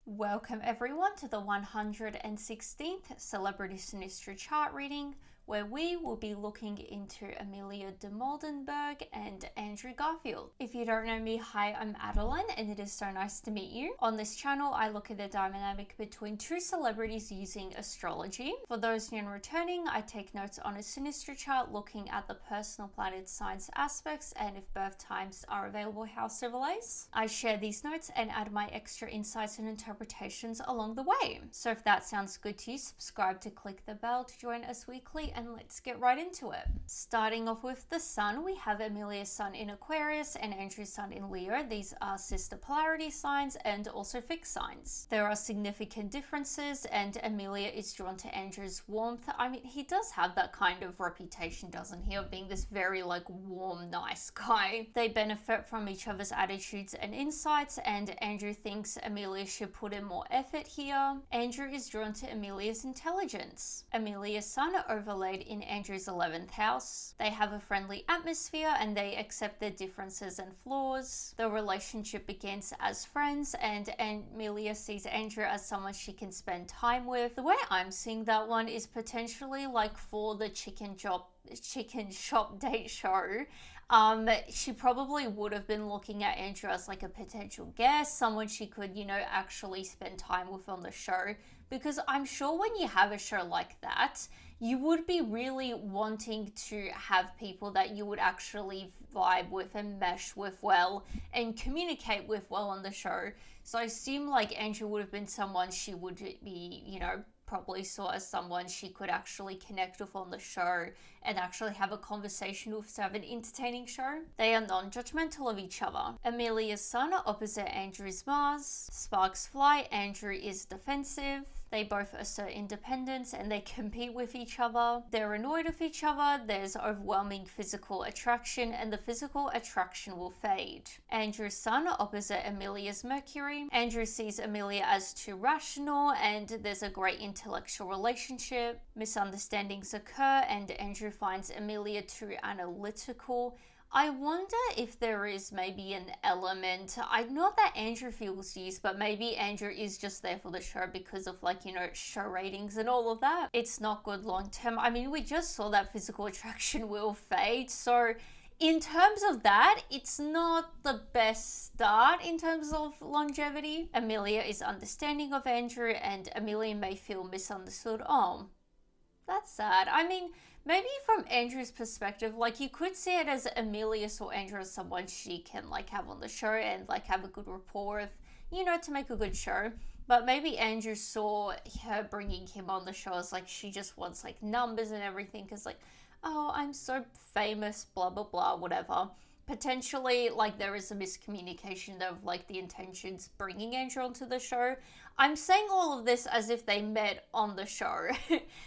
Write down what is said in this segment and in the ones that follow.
Welcome everyone to the 116th Celebrity Synastry chart reading, where we will be looking into Amelia Dimoldenberg and Andrew Garfield. If you don't know me, hi, I'm Adeline, and it is so nice to meet you. On this channel, I look at the dynamic between two celebrities using astrology. For those new and returning, I take notes on a synastry chart looking at the personal planet signs aspects and if birth times are available, house overlays. I share these notes and add my extra insights and interpretations along the way. So if that sounds good to you, subscribe to click the bell to join us weekly, and let's get right into it. Starting off with the sun, we have Amelia's sun in Aquarius and Andrew's sun in Leo. These are sister polarity signs and also fixed signs. There are significant differences, and Amelia is drawn to Andrew's warmth. I mean, he does have that kind of reputation, doesn't he, of being this very warm, nice guy. They benefit from each other's attitudes and insights, and Andrew thinks Amelia should put in more effort here. Andrew is drawn to Amelia's intelligence. Amelia's sun overlaid in Andrew's 11th house. They have a friendly atmosphere and they accept their differences and flaws. The relationship begins as friends, and Amelia sees Andrew as someone she can spend time with. The way I'm seeing that one is potentially for the chicken shop date show. She probably would have been looking at Andrew as a potential guest, someone she could, actually spend time with on the show. Because I'm sure when you have a show like that, you would be really wanting to have people that you would actually vibe with and mesh with well and communicate with well on the show. So I assume Andrew would have been someone she would be, probably saw as someone she could actually connect with on the show and actually have a conversation with to have an entertaining show. They are non-judgmental of each other. Amelia's sun opposite Andrew's Mars. Sparks fly, Andrew is defensive. They both assert independence and they compete with each other. They're annoyed with each other. There's overwhelming physical attraction, and the physical attraction will fade. Andrew's sun opposite Amelia's Mercury. Andrew sees Amelia as too rational, and there's a great intellectual relationship. Misunderstandings occur, and Andrew finds Amelia too analytical. I wonder if there is maybe an element, not that Andrew feels used, but maybe Andrew is just there for the show because of show ratings and all of that. It's not good long term. I mean, we just saw that physical attraction will fade, so in terms of that, it's not the best start in terms of longevity. Amelia is understanding of Andrew, and Amelia may feel misunderstood. Oh, that's sad. I mean, maybe from Andrew's perspective, you could see it as Amelia saw Andrew as someone she can have on the show and have a good rapport with, to make a good show. But maybe Andrew saw her bringing him on the show as she just wants numbers and everything, because oh, I'm so famous, blah blah blah, whatever. Potentially there is a miscommunication of the intentions bringing Andrew onto the show. I'm saying all of this as if they met on the show.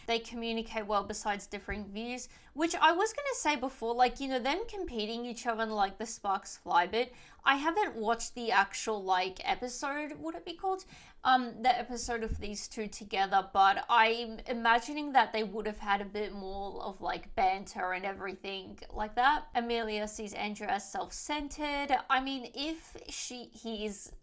They communicate well besides differing views, which I was going to say before, them competing each other in the sparks fly bit. I haven't watched the actual episode, would it be called? The episode of these two together, but I'm imagining that they would have had a bit more of banter and everything like that. Amelia sees Andrew as self-centered. I mean, if he is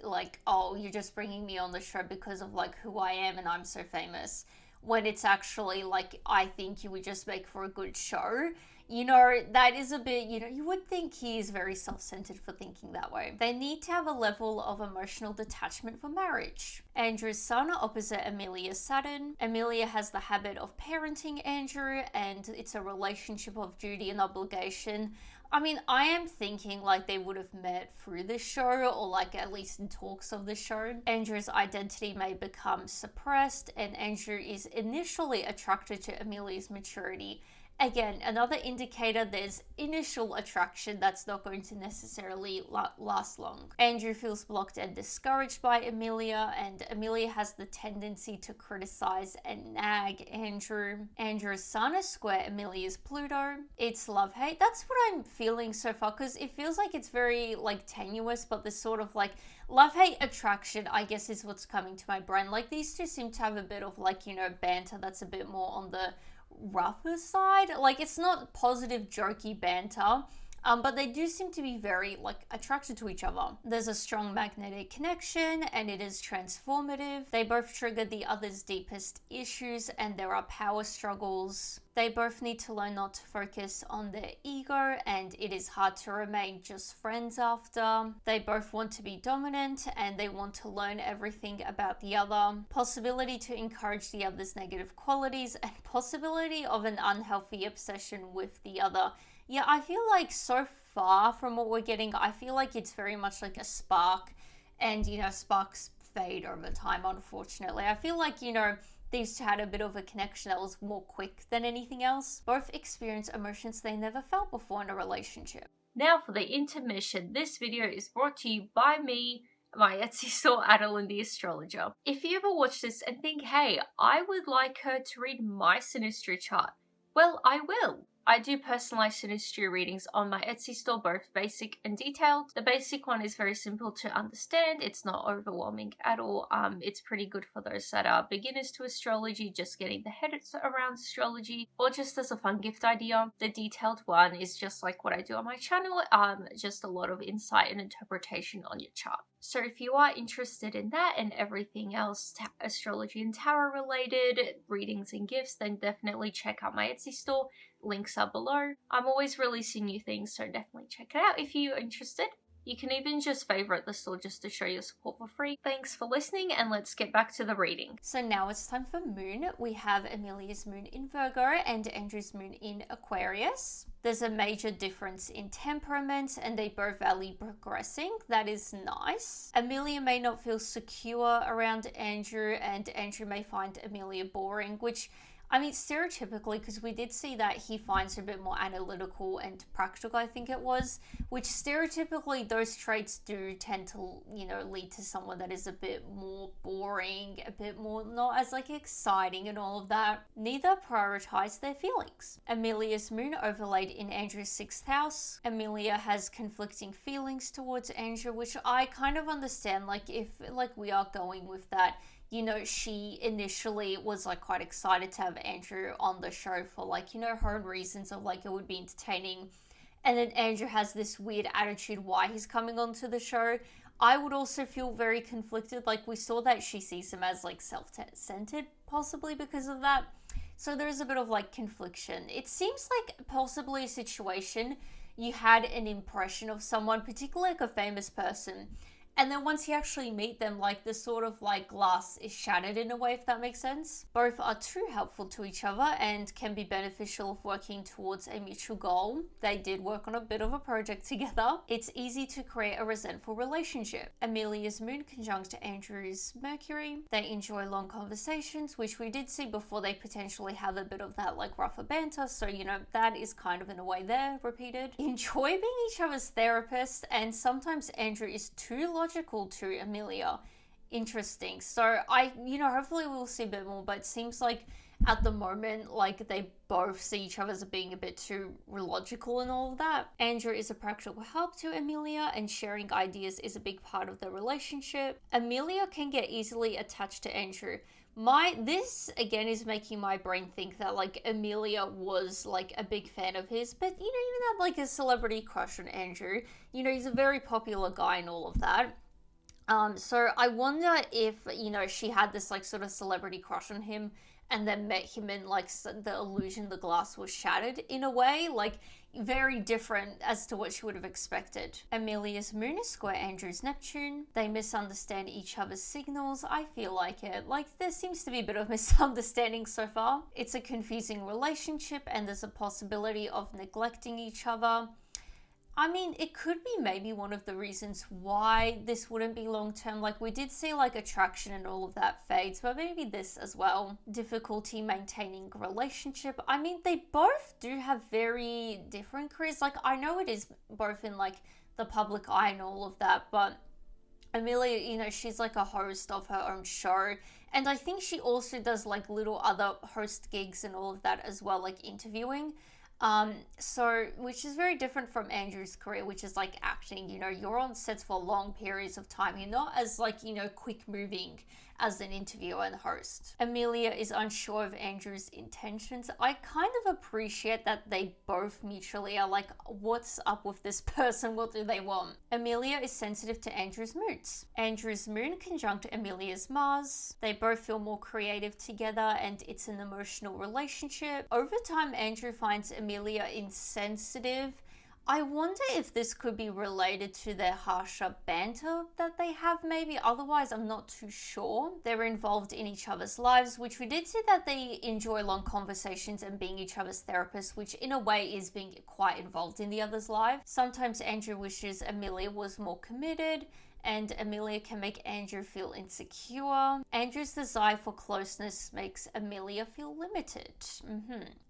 oh, you're just bringing me on the show because of who I am and I'm so famous, when it's actually I think you would just make for a good show. That is a bit, you would think he is very self-centered for thinking that way. They need to have a level of emotional detachment for marriage. Andrew's sun opposite Amelia's Saturn. Amelia has the habit of parenting Andrew, and it's a relationship of duty and obligation. I mean, I am thinking they would have met through the show, or at least in talks of the show. Andrew's identity may become suppressed, and Andrew is initially attracted to Amelia's maturity. Again, another indicator there's initial attraction that's not going to necessarily last long. Andrew feels blocked and discouraged by Amelia, and Amelia has the tendency to criticize and nag Andrew. Andrew's sun is square Amelia's Pluto. It's love-hate. That's what I'm feeling so far, because it feels it's very tenuous, but this sort of love-hate attraction, I guess, is what's coming to my brain. These two seem to have a bit of banter that's a bit more on the rougher side. It's not positive jokey banter. but they do seem to be very like attracted to each other. There's a strong magnetic connection and it is transformative. They both trigger the other's deepest issues and there are power struggles. They both need to learn not to focus on their ego, and it is hard to remain just friends after. They both want to be dominant and they want to learn everything about the other. Possibility to encourage the other's negative qualities and possibility of an unhealthy obsession with the other. Yeah, I feel like so far from what we're getting, I feel like it's very much like a spark, and sparks fade over time, unfortunately. I feel like, these two had a bit of a connection that was more quick than anything else. Both experience emotions they never felt before in a relationship. Now for the intermission, this video is brought to you by me, my Etsy store, Adeline the Astrologer. If you ever watch this and think, hey, I would like her to read my Synastry chart, well, I will. I do personalized Synastry readings on my Etsy store, both basic and detailed. The basic one is very simple to understand. It's not overwhelming at all. It's pretty good for those that are beginners to astrology, just getting the head around astrology, or just as a fun gift idea. The detailed one is just like what I do on my channel, just a lot of insight and interpretation on your chart. So if you are interested in that and everything else astrology and tarot related, readings and gifts, then definitely check out my Etsy store. Links are below. I'm always releasing new things, so definitely check it out if you're interested. You can even just favorite the store just to show your support for free. Thanks for listening, and let's get back to the reading. So now it's time for moon. We have Amelia's moon in Virgo and Andrew's moon in Aquarius. There's a major difference in temperament and they both value progressing. That is nice. Amelia may not feel secure around Andrew, and Andrew may find Amelia boring, which stereotypically, because we did see that he finds her a bit more analytical and practical, I think it was, which stereotypically those traits do tend to, lead to someone that is a bit more boring, a bit more not as exciting and all of that. Neither prioritize their feelings. Amelia's moon overlaid in Andrew's 6th house. Amelia has conflicting feelings towards Andrew, which I kind of understand, if we are going with that. She initially was quite excited to have Andrew on the show for her own reasons of it would be entertaining. And then Andrew has this weird attitude why he's coming onto the show. I would also feel very conflicted. We saw that she sees him as self-centered, possibly because of that. So there's a bit of confliction. It seems like possibly a situation you had an impression of someone, particularly a famous person, and then once you actually meet them, the sort of glass is shattered in a way, if that makes sense. Both are too helpful to each other and can be beneficial if working towards a mutual goal. They did work on a bit of a project together. It's easy to create a resentful relationship. Amelia's moon conjunct Andrew's Mercury. They enjoy long conversations, which we did see before. They potentially have a bit of that rougher banter. So, that is kind of in a way there repeated. Enjoy being each other's therapist, and sometimes Andrew is too logical to Amelia. Interesting. So hopefully we'll see a bit more, but it seems at the moment they both see each other as being a bit too logical and all of that. Andrew is a practical help to Amelia, and sharing ideas is a big part of the relationship. Amelia can get easily attached to Andrew. This again is making my brain think that Amelia was a big fan of his, but even had a celebrity crush on Andrew. He's a very popular guy and all of that. So I wonder if she had this sort of celebrity crush on him, and then met him in the illusion the glass was shattered in a way, very different as to what she would have expected. Amelia's moon is square Andrew's Neptune. They misunderstand each other's signals. I feel like it. There seems to be a bit of misunderstanding so far. It's a confusing relationship and there's a possibility of neglecting each other. It could be maybe one of the reasons why this wouldn't be long-term. We did see attraction and all of that fades, but maybe this as well. Difficulty maintaining a relationship. They both do have very different careers. I know it is both in the public eye and all of that, but Amelia, she's a host of her own show. And I think she also does little other host gigs and all of that as well, interviewing. Which is very different from Andrew's career, which is acting. You're on sets for long periods of time. You're not as quick moving as an interviewer and host. Amelia is unsure of Andrew's intentions. I kind of appreciate that they both mutually are like, what's up with this person? What do they want? Amelia is sensitive to Andrew's moods. Andrew's moon conjunct Amelia's Mars. They both feel more creative together and it's an emotional relationship. Over time, Andrew finds Amelia insensitive. I wonder if this could be related to their harsher banter that they have maybe. Otherwise, I'm not too sure. They're involved in each other's lives, which we did see that they enjoy long conversations and being each other's therapists, which in a way is being quite involved in the other's life. Sometimes Andrew wishes Amelia was more committed, and Amelia can make Andrew feel insecure. Andrew's desire for closeness makes Amelia feel limited.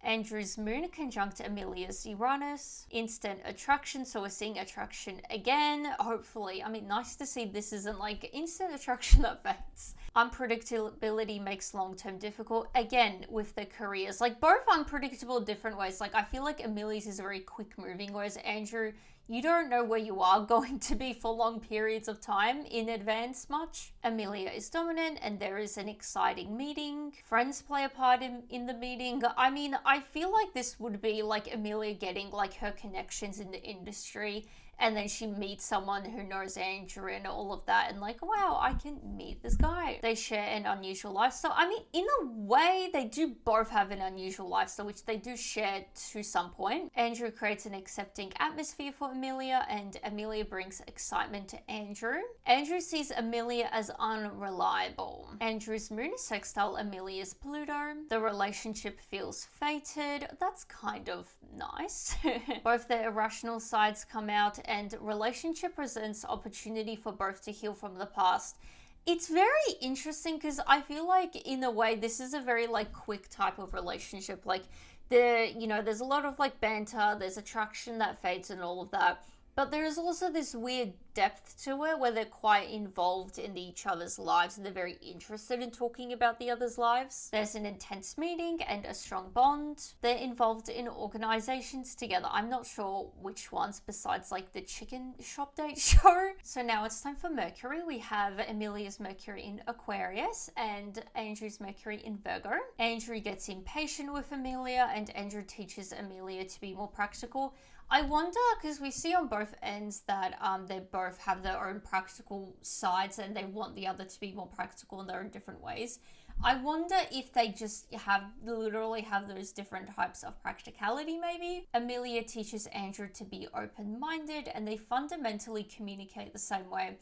Andrew's moon conjunct Amelia's Uranus. Instant attraction, so we're seeing attraction again. Hopefully, I mean, nice to see this isn't like instant attraction that fades. Unpredictability makes long-term difficult. Again, with the careers, like both unpredictable different ways. Like I feel like Amelia's is very quick moving, whereas Andrew, you don't know where you are going to be for long periods of time in advance much. Amelia is dominant and there is an exciting meeting. Friends play a part in the meeting. I mean, I feel like this would be like Amelia getting like her connections in the industry, and then she meets someone who knows Andrew and all of that, and like, wow, I can meet this guy. They share an unusual lifestyle. I mean, in a way, they do both have an unusual lifestyle, which they do share to some point. Andrew creates an accepting atmosphere for Amelia, and Amelia brings excitement to Andrew. Andrew sees Amelia as unreliable. Andrew's moon is sextile Amelia's Pluto. The relationship feels fated. That's kind of nice. Both their irrational sides come out, and relationship presents opportunity for both to heal from the past. It's very interesting because I feel like in a way this is a very like quick type of relationship. Like there's a lot of like banter, there's attraction that fades and all of that. But there is also this weird depth to it where they're quite involved in each other's lives and they're very interested in talking about the other's lives. There's an intense meeting and a strong bond. They're involved in organizations together. I'm not sure which ones besides like the chicken shop date show. So now it's time for Mercury. We have Amelia's Mercury in Aquarius and Andrew's Mercury in Virgo. Andrew gets impatient with Amelia and Andrew teaches Amelia to be more practical. I wonder, because we see on both ends that they both have their own practical sides and they want the other to be more practical in their own different ways. I wonder if they just literally have those different types of practicality maybe. Amelia teaches Andrew to be open-minded and they fundamentally communicate the same way.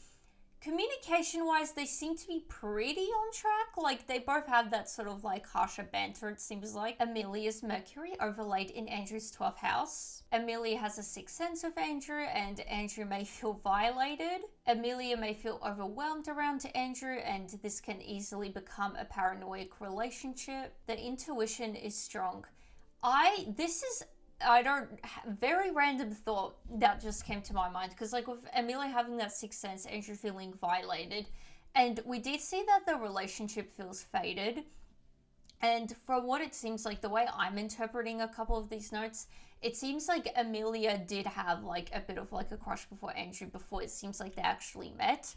Communication-wise, they seem to be pretty on track. Like, they both have that sort of, like, harsher banter, it seems like. Amelia's Mercury overlaid in Andrew's 12th house. Amelia has a sixth sense of Andrew, and Andrew may feel violated. Amelia may feel overwhelmed around Andrew, and this can easily become a paranoid relationship. The intuition is strong. Very random thought that just came to my mind, because like with Amelia having that sixth sense, Andrew feeling violated, and we did see that the relationship feels faded. And from what it seems like, the way I'm interpreting a couple of these notes, it seems like Amelia did have like a bit of like a crush before Andrew, before it seems like they actually met.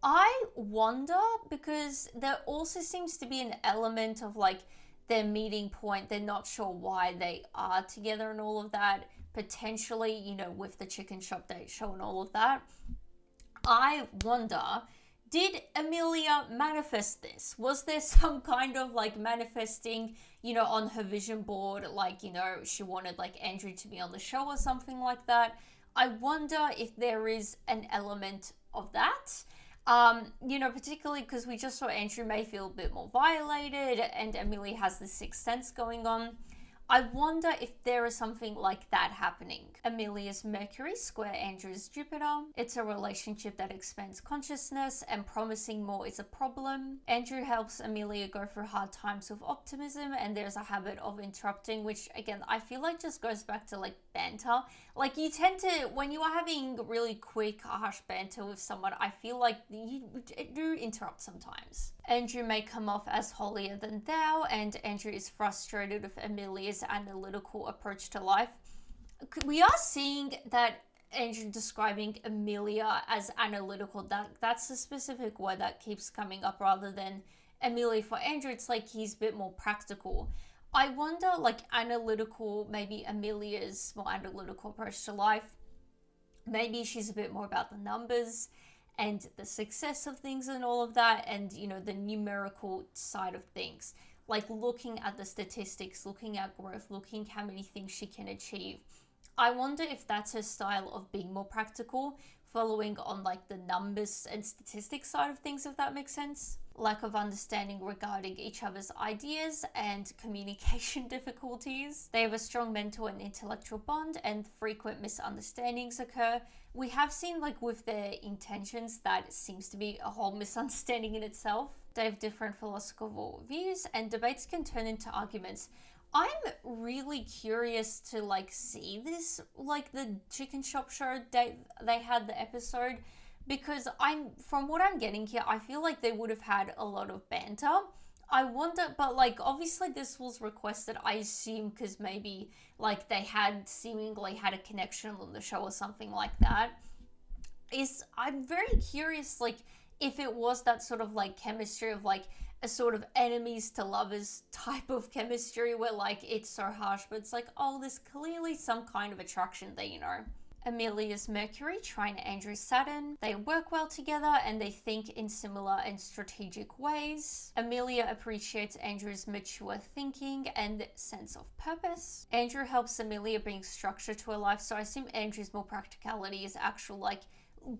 I wonder, because there also seems to be an element of like their meeting point, they're not sure why they are together and all of that, potentially, with the chicken shop date show and all of that. I wonder, did Amelia manifest this? Was there some kind of like manifesting, on her vision board, like, she wanted like Andrew to be on the show or something like that? I wonder if there is an element of that. Particularly because we just saw Andrew may feel a bit more violated and Amelia has the sixth sense going on. I wonder if there is something like that happening. Amelia's Mercury square Andrew's Jupiter. It's a relationship that expands consciousness and promising more is a problem. Andrew helps Amelia go through hard times with optimism and there's a habit of interrupting, which again, I feel like just goes back to like banter. Like you tend to, when you are having really quick, harsh banter with someone, I feel like you do interrupt sometimes. Andrew may come off as holier than thou, and Andrew is frustrated with Amelia's analytical approach to life. We are seeing that Andrew describing Amelia as analytical. That's a specific word that keeps coming up rather than Amelia. For Andrew, it's like he's a bit more practical. I wonder, like, analytical, maybe Amelia's more analytical approach to life. Maybe she's a bit more about the numbers and the success of things and all of that, and, you know, the numerical side of things. Like looking at the statistics, looking at growth, looking how many things she can achieve. I wonder if that's her style of being more practical, following on like the numbers and statistics side of things, if that makes sense. Lack of understanding regarding each other's ideas and communication difficulties. They have a strong mental and intellectual bond, and frequent misunderstandings occur. We have seen, like, with their intentions, that seems to be a whole misunderstanding in itself. They have different philosophical views, and debates can turn into arguments. I'm really curious to, like, see this, like, the chicken shop show they had the episode, because from what I'm getting here, I feel like they would have had a lot of banter. I wonder, but like, obviously this was requested, I assume, because maybe like they had seemingly had a connection on the show or something like that. I'm very curious, like, if it was that sort of like chemistry of like a sort of enemies to lovers type of chemistry where like it's so harsh, but it's like, oh, there's clearly some kind of attraction there, you know. Amelia's Mercury, Trine Andrew's Saturn. They work well together and they think in similar and strategic ways. Amelia appreciates Andrew's mature thinking and sense of purpose. Andrew helps Amelia bring structure to her life, so I assume Andrew's more practicality is actual like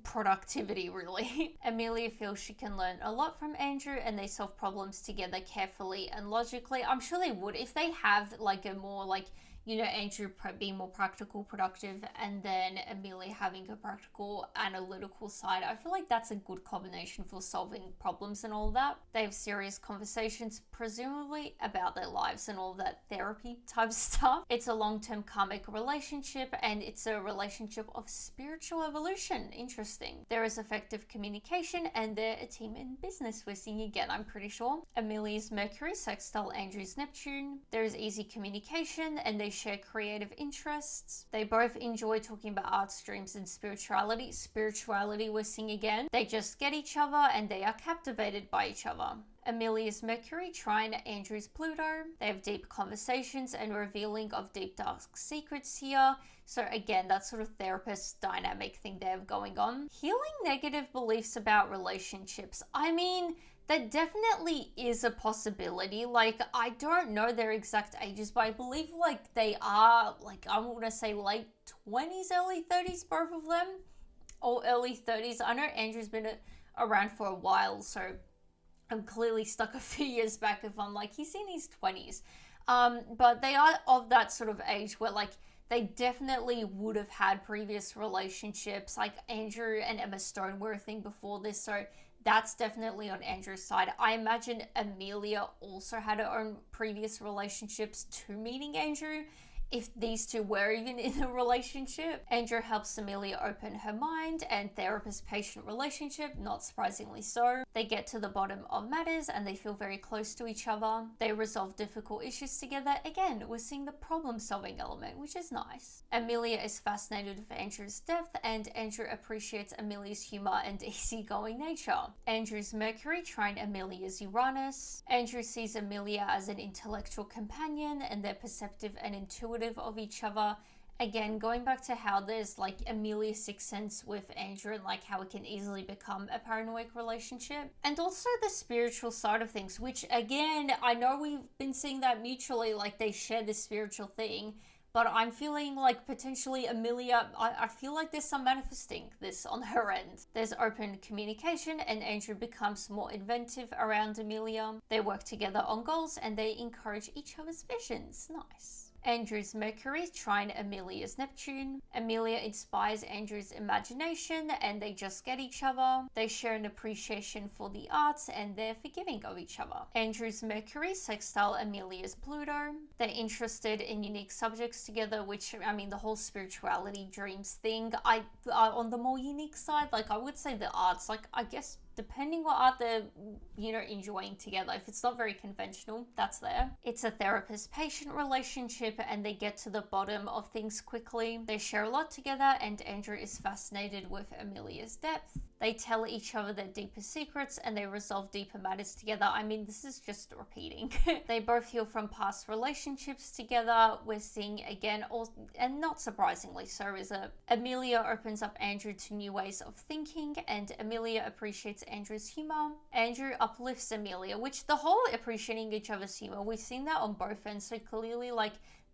productivity, really. Amelia feels she can learn a lot from Andrew and they solve problems together carefully and logically. I'm sure they would if they have like a more like, you know, Andrew being more practical, productive, and then Amelia having a practical, analytical side. I feel like that's a good combination for solving problems and all that. They have serious conversations, presumably about their lives and all that therapy type stuff. It's a long-term karmic relationship, and it's a relationship of spiritual evolution. Interesting. There is effective communication, and they're a team in business. We're seeing again, I'm pretty sure. Amelia's Mercury, Sextile Andrew's Neptune. There is easy communication, and they share creative interests. They both enjoy talking about art streams and spirituality. Spirituality, we're seeing again. They just get each other and they are captivated by each other. Amelia's Mercury, Trine Andrew's Pluto. They have deep conversations and revealing of deep dark secrets here. So again, that sort of therapist dynamic thing they have going on. Healing negative beliefs about relationships. I mean, that definitely is a possibility. Like, I don't know their exact ages, but I believe like they are like, I want to say late 20s, early 30s, both of them, or early 30s. I know Andrew's been around for a while, so I'm clearly stuck a few years back if I'm like, he's in his 20s. But they are of that sort of age where like they definitely would have had previous relationships. Like Andrew and Emma Stone were a thing before this, so that's definitely on Andrew's side. I imagine Amelia also had her own previous relationships to meeting Andrew, if these two were even in a relationship. Andrew helps Amelia open her mind, and therapist-patient relationship, not surprisingly so. They get to the bottom of matters and they feel very close to each other. They resolve difficult issues together. Again, we're seeing the problem-solving element, which is nice. Amelia is fascinated with Andrew's depth, and Andrew appreciates Amelia's humor and easygoing nature. Andrew's Mercury, Trine Amelia's Uranus. Andrew sees Amelia as an intellectual companion, and they're perceptive and intuitive of each other. Again, going back to how there's like Amelia's sixth sense with Andrew and like how it can easily become a paranoid relationship, and also the spiritual side of things, which again, I know we've been seeing that mutually, like they share this spiritual thing, but I'm feeling like potentially Amelia, I feel like there's some manifesting this on her end. There's open communication, and Andrew becomes more inventive around Amelia. They work together on goals and they encourage each other's visions. Nice. Andrew's Mercury, Trine Amelia's Neptune. Amelia inspires Andrew's imagination and they just get each other. They share an appreciation for the arts and they're forgiving of each other. Andrew's Mercury, Sextile Amelia's Pluto. They're interested in unique subjects together, which, I mean, the whole spirituality dreams thing. On the more unique side, like I would say the arts, like I guess depending what art they're, enjoying together. If it's not very conventional, that's there. It's a therapist-patient relationship, and they get to the bottom of things quickly. They share a lot together, and Andrew is fascinated with Amelia's depth. They tell each other their deepest secrets, and they resolve deeper matters together. I mean, this is just repeating. They both heal from past relationships together. We're seeing again, and not surprisingly so, is Amelia opens up Andrew to new ways of thinking, and Amelia appreciates Andrew's humor. Andrew uplifts Amelia, which the whole appreciating each other's humor, we've seen that on both ends, so clearly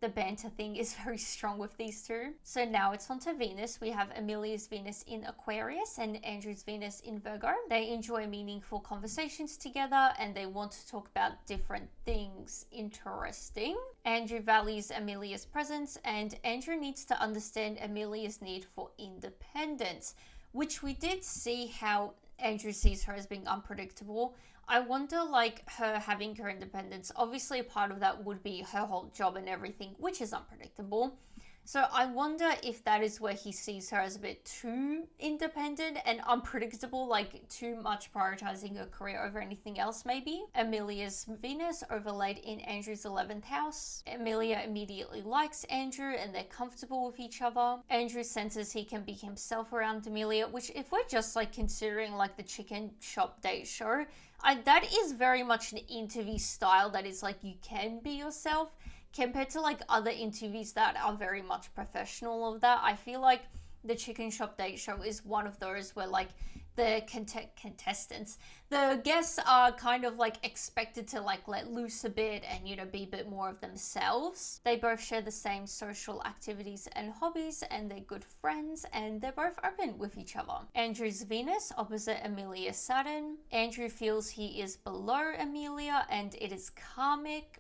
the banter thing is very strong with these two. So now it's on to Venus. We have Amelia's Venus in Aquarius and Andrew's Venus in Virgo. They enjoy meaningful conversations together, and they want to talk about different things. Interesting. Andrew values Amelia's presence, and Andrew needs to understand Amelia's need for independence, which we did see how Andrew sees her as being unpredictable. I wonder, her having her independence, obviously a part of that would be her whole job and everything, which is unpredictable. So I wonder if that is where he sees her as a bit too independent and unpredictable, too much prioritizing her career over anything else maybe. Amelia's Venus overlaid in Andrew's 11th house. Amelia immediately likes Andrew, and they're comfortable with each other. Andrew senses he can be himself around Amelia, which if we're just considering the chicken shop date show, that is very much an interview style that is you can be yourself, compared to other interviews that are very much professional of that. I feel like the Chicken Shop Date Show is one of those where the contestants, the guests are kind of expected to let loose a bit and be a bit more of themselves. They both share the same social activities and hobbies, and they're good friends, and they're both open with each other. Andrew's Venus opposite Amelia's Saturn. Andrew feels he is below Amelia, and it is karmic.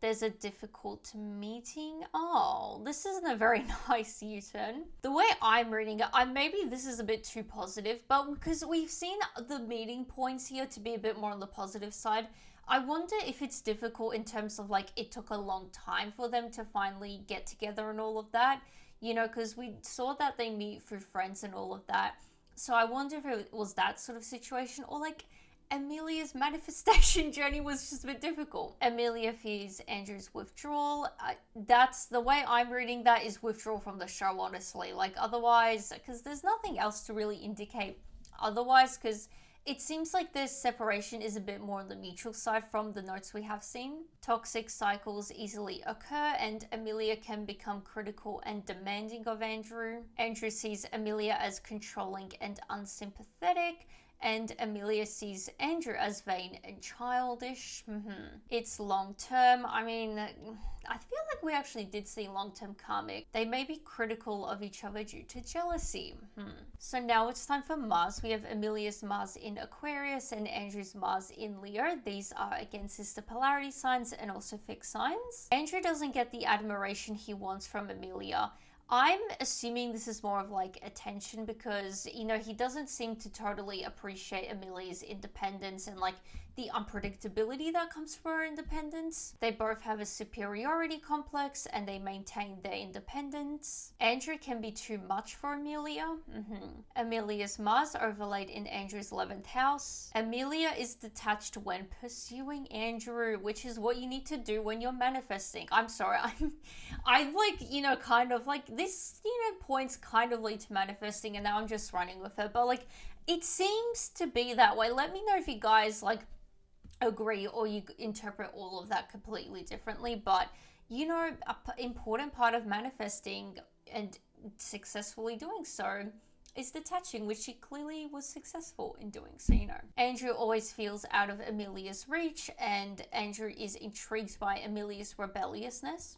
There's a difficult meeting. Oh, this isn't a very nice U-turn. The way I'm reading it, maybe this is a bit too positive, but because we've seen the meeting points here to be a bit more on the positive side, I wonder if it's difficult in terms of it took a long time for them to finally get together and all of that, because we saw that they meet through friends and all of that. So I wonder if it was that sort of situation, or Amelia's manifestation journey was just a bit difficult. Amelia fears Andrew's withdrawal. That's the way I'm reading that, is withdrawal from the show, honestly. Otherwise, because there's nothing else to really indicate otherwise, because it seems like this separation is a bit more on the mutual side from the notes we have seen. Toxic cycles easily occur, and Amelia can become critical and demanding of Andrew. Andrew sees Amelia as controlling and unsympathetic, and Amelia sees Andrew as vain and childish. It's long-term. I mean, I feel like we actually did see long-term karmic. They may be critical of each other due to jealousy. So now it's time for Mars. We have Amelia's Mars in Aquarius and Andrew's Mars in Leo. These are, again, sister polarity signs and also fixed signs. Andrew doesn't get the admiration he wants from Amelia. I'm assuming this is more of attention, because, he doesn't seem to totally appreciate Amelia's independence and the unpredictability that comes from her independence. They both have a superiority complex, and they maintain their independence. Andrew can be too much for Amelia. Amelia's Mars overlaid in Andrew's 11th house. Amelia is detached when pursuing Andrew, which is what you need to do when you're manifesting. I'm sorry, I this, points kind of lead to manifesting, and now I'm just running with it. But it seems to be that way. Let me know if you guys agree, or you interpret all of that completely differently. But an important part of manifesting and successfully doing so is detaching, which she clearly was successful in doing. So Andrew always feels out of Amelia's reach, and Andrew is intrigued by Amelia's rebelliousness.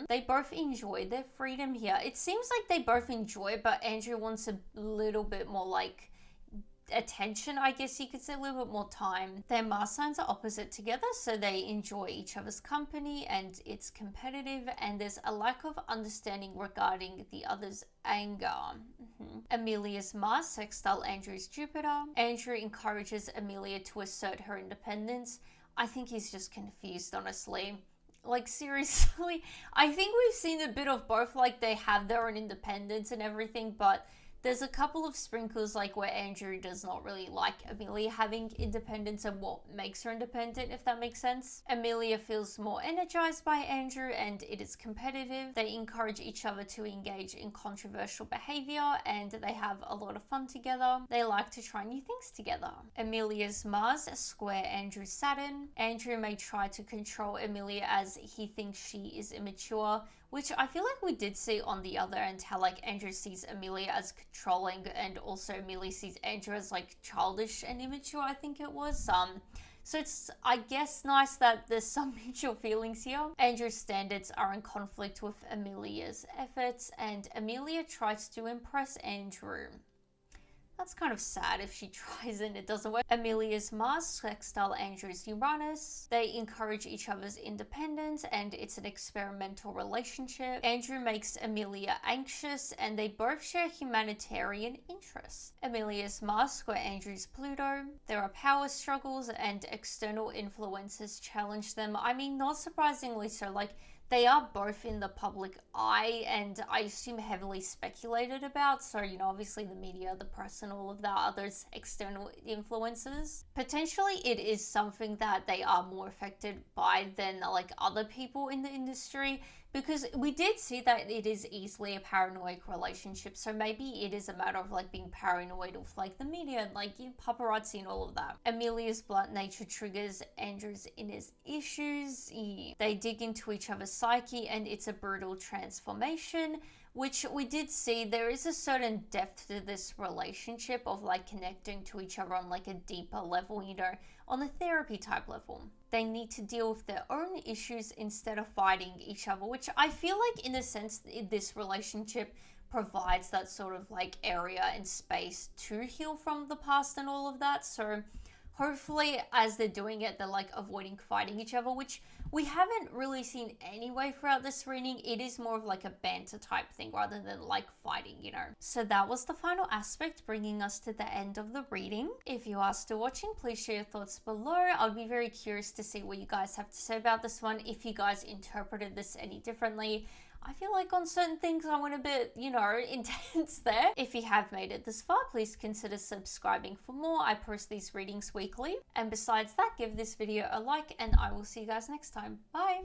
They both enjoy their freedom here. It seems like they both enjoy it, but Andrew wants a little bit more attention, I guess you could say, a little bit more time. Their Mars signs are opposite together, so they enjoy each other's company, and it's competitive, and there's a lack of understanding regarding the other's anger. Amelia's Mars sextile Andrew's Jupiter. Andrew encourages Amelia to assert her independence. I think he's just confused, honestly. Seriously, I think we've seen a bit of both. They have their own independence and everything, but There's a couple of sprinkles like where Andrew does not really like Amelia having independence and what makes her independent, if that makes sense. Amelia feels more energized by Andrew and it is competitive. They encourage each other to engage in controversial behavior and they have a lot of fun together. They like to try new things together. Amelia's Mars square Andrew's Saturn. Andrew may try to control Amelia as he thinks she is immature, which I feel like we did see on the other end, how like Andrew sees Amelia as controlling and also Amelia sees Andrew as like childish and immature, I think it was. So it's, I guess, nice that there's some mutual feelings here. Andrew's standards are in conflict with Amelia's efforts and Amelia tries to impress Andrew. That's kind of sad if she tries and it doesn't work. Amelia's Mars sextile Andrew's Uranus. They encourage each other's independence and it's an experimental relationship. Andrew makes Amelia anxious and they both share humanitarian interests. Amelia's Mars square Andrew's Pluto. There are power struggles and external influences challenge them. I mean, not surprisingly so, like, they are both in the public eye and I assume heavily speculated about. So, you know, obviously the media, the press and all of that are those external influences. Potentially it is something that they are more affected by than like other people in the industry, because we did see that it is easily a paranoid relationship. So maybe it is a matter of like being paranoid of like the media and like paparazzi and all of that. Amelia's blunt nature triggers Andrew's inner issues. They dig into each other's psyche and it's a brutal transformation, which we did see there is a certain depth to this relationship of like connecting to each other on like a deeper level, you know, on a therapy type level. They need to deal with their own issues instead of fighting each other, which I feel like in a sense this relationship provides that sort of like area and space to heal from the past and all of that. So hopefully as they're doing it, they're like avoiding fighting each other, which we haven't really seen anyway throughout this reading. It is more of like a banter type thing rather than like fighting, you know. So that was the final aspect, bringing us to the end of the reading. If you are still watching, please share your thoughts below. I'd be very curious to see what you guys have to say about this one, if you guys interpreted this any differently. I feel like on certain things I went a bit, you know, intense there. If you have made it this far, please consider subscribing for more. I post these readings weekly. And besides that, give this video a like and I will see you guys next time. Bye!